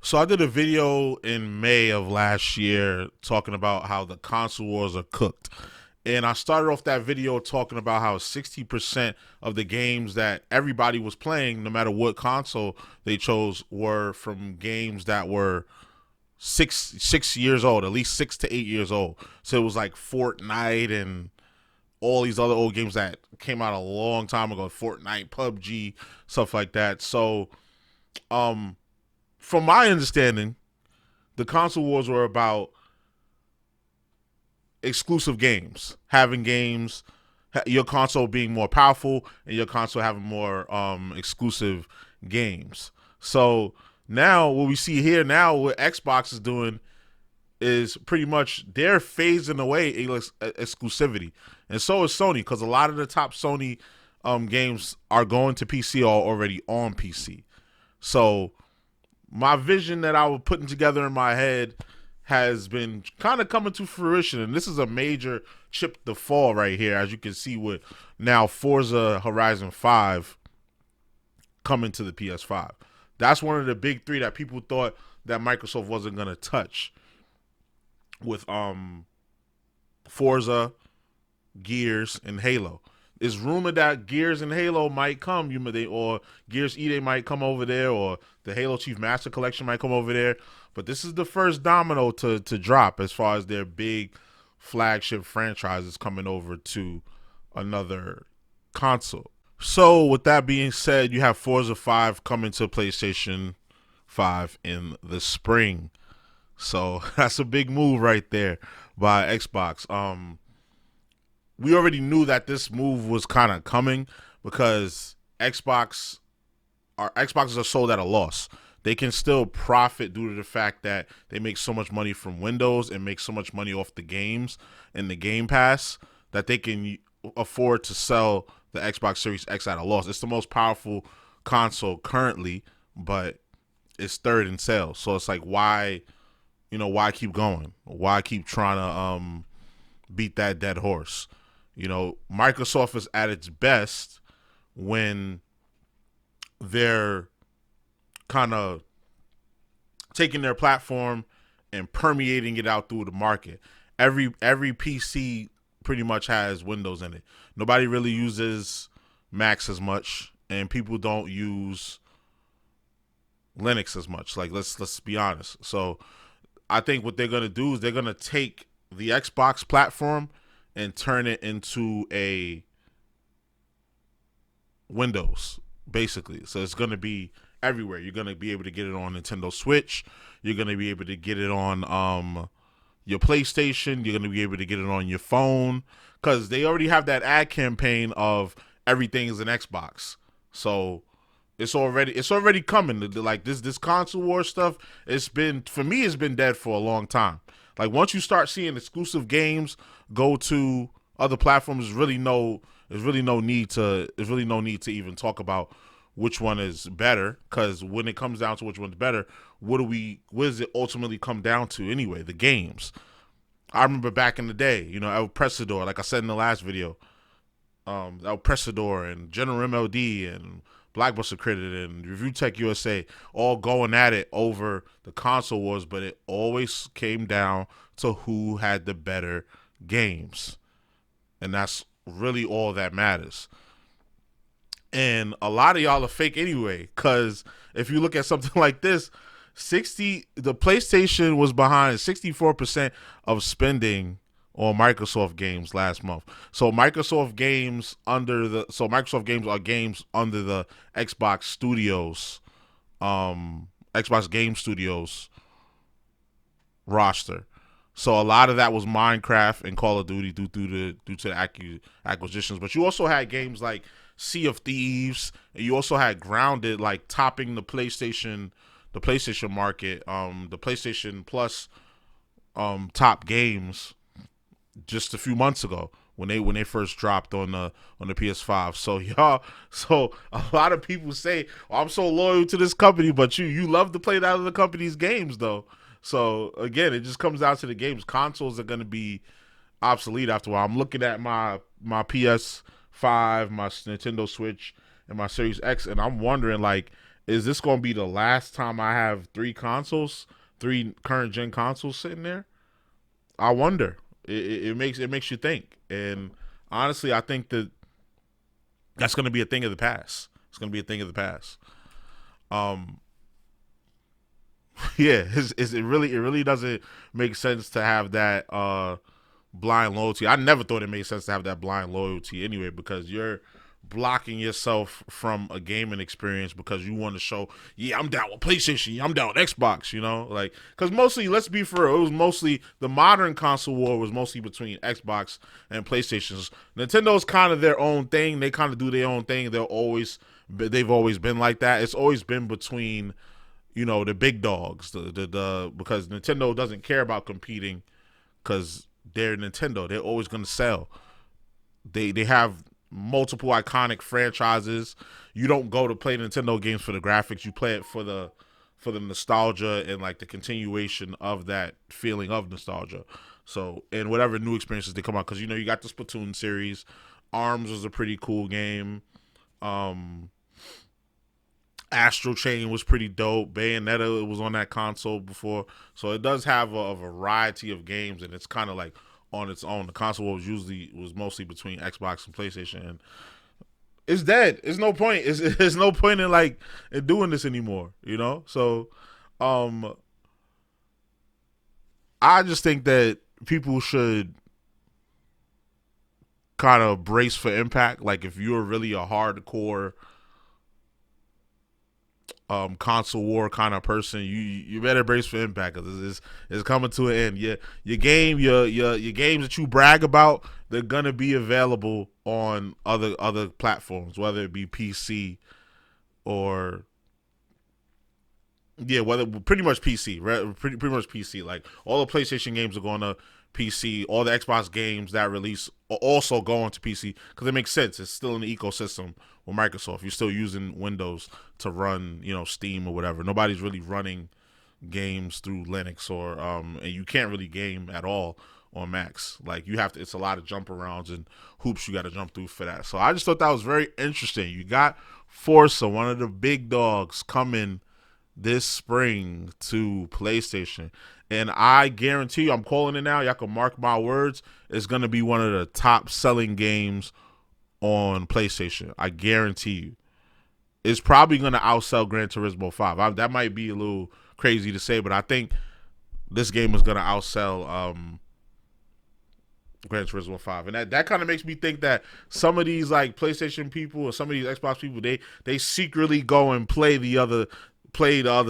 So I did a video in May of last year talking about how the console wars are cooked. And I started off that video talking about how 60% of the games that everybody was playing, no matter what console they chose, were from games that were six years old, at least 6 to 8 years old. So it was like Fortnite and all these other old games that came out a long time ago, Fortnite, PUBG, stuff like that. So um from my understanding, the console wars were about exclusive games, having games, your console being more powerful, and your console having more exclusive games. So now what we see here now, what Xbox is doing is pretty much they're phasing away exclusivity, and so is Sony, because a lot of the top Sony games are going to PC or already on PC. So my vision that I was putting together in my head has been kind of coming to fruition, and this is a major chip to fall right here, as you can see with now Forza Horizon 5 coming to the PS5. That's one of the big three that people thought that Microsoft wasn't going to touch with Forza, Gears, and Halo. It's rumored that Gears and Halo might come, or Gears EA might come over there, or the Halo Chief Master Collection might come over there. But this is the first domino to drop as far as their big flagship franchises coming over to another console. So with that being said, you have Forza 5 coming to PlayStation 5 in the spring. So that's a big move right there by Xbox. We already knew that this move was kind of coming because Xboxes are sold at a loss. They can still profit due to the fact that they make so much money from Windows and make so much money off the games and the Game Pass that they can afford to sell the Xbox Series X at a loss. It's the most powerful console currently, but it's third in sales. So it's like, why keep going? Why keep trying to beat that dead horse? Microsoft is at its best when they're kind of taking their platform and permeating it out through the market. Every PC pretty much has Windows in it. Nobody really uses Macs as much, and people don't use Linux as much. Like, let's be honest. So I think what they're gonna do is they're gonna take the Xbox platform and turn it into a Windows, basically. So it's gonna be everywhere. You're gonna be able to get it on Nintendo Switch. You're gonna be able to get it on your PlayStation. You're gonna be able to get it on your phone, because they already have that ad campaign of everything is an Xbox. So it's already coming. Like this console war stuff, it's been dead for a long time. Like, once you start seeing exclusive games go to other platforms, there's really no need to even talk about which one is better, because when it comes down to which one's better, what does it ultimately come down to anyway? The games. I remember back in the day, El Presador, like I said in the last video, El Presador and General MLD and Blockbuster Credit and Review Tech USA all going at it over the console wars, but it always came down to who had the better games. And that's really all that matters. And a lot of y'all are fake anyway, because if you look at something like this, the PlayStation was behind 64% of spending on Microsoft games last month. So Microsoft games are games under the Xbox Studios, Xbox Game Studios roster. So a lot of that was Minecraft and Call of Duty due to the acquisitions. But you also had games like Sea of Thieves, and you also had Grounded, like topping the PlayStation market, the PlayStation Plus top games just a few months ago when they first dropped on the PS5. So a lot of people say, oh, I'm so loyal to this company, but you love to play that other company's games though. So again, it just comes down to the games. Consoles are going to be obsolete after a while. I'm looking at my PS5, my Nintendo Switch, and my Series X, and I'm wondering, like, is this going to be the last time I have three current gen consoles sitting there? I wonder. It makes you think. And honestly, I think that's going to be a thing of the past. It's going to be a thing of the past. Um, yeah, it really doesn't make sense to have that blind loyalty. I never thought it made sense to have that blind loyalty anyway, because you're blocking yourself from a gaming experience because you want to show, yeah, I'm down with PlayStation, yeah, I'm down with Xbox, like, because mostly, let's be for real, it was mostly the modern console war was mostly between Xbox and PlayStations. Nintendo's kind of their own thing. They kind of do their own thing. They've always been like that. It's always been between the big dogs, the because Nintendo doesn't care about competing because they're Nintendo. They're always going to sell. They have multiple iconic franchises. You don't go to play Nintendo games for the graphics. You play it for the nostalgia and like the continuation of that feeling of nostalgia. So, and whatever new experiences they come out, because you got the Splatoon series. Arms was a pretty cool game. Astral Chain was pretty dope. Bayonetta was on that console before, so it does have a variety of games, and it's kind of like on its own. The console was mostly between Xbox and PlayStation, and it's dead. It's no point. It's no point in like in doing this anymore. So, um, I just think that people should kind of brace for impact. Like if you're really a hardcore console war kind of person, you better brace for impact, because it's coming to an end. Your games that you brag about, they're gonna be available on other platforms, whether it be PC or whether pretty much PC, right? Pretty much PC. Like all the PlayStation games are going to PC. All the Xbox games that release are also going to PC because it makes sense. It's still in the ecosystem with Microsoft. You're still using Windows to run, Steam or whatever. Nobody's really running games through Linux and you can't really game at all on Macs. Like you have to. It's a lot of jump arounds and hoops you got to jump through for that. So I just thought that was very interesting. You got Forza, one of the big dogs, coming this spring to PlayStation. And I guarantee you, I'm calling it now, y'all can mark my words, it's going to be one of the top selling games on PlayStation. I guarantee you. It's probably going to outsell Gran Turismo 5. That might be a little crazy to say, but I think this game is going to outsell Gran Turismo 5. And that kind of makes me think that some of these like PlayStation people or some of these Xbox people, they secretly go and play the other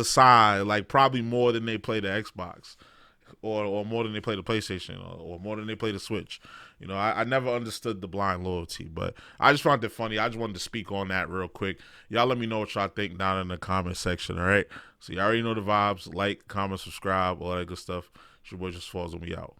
side, like probably more than they play the Xbox, or more than they play the PlayStation, or more than they play the Switch. I never understood the blind loyalty, but I just found it funny. I just wanted to speak on that real quick. Y'all let me know what y'all think down in the comment section, all right? So you already know the vibes. Like, comment, subscribe, all that good stuff. It's your boy JusticeXFalls, and we out.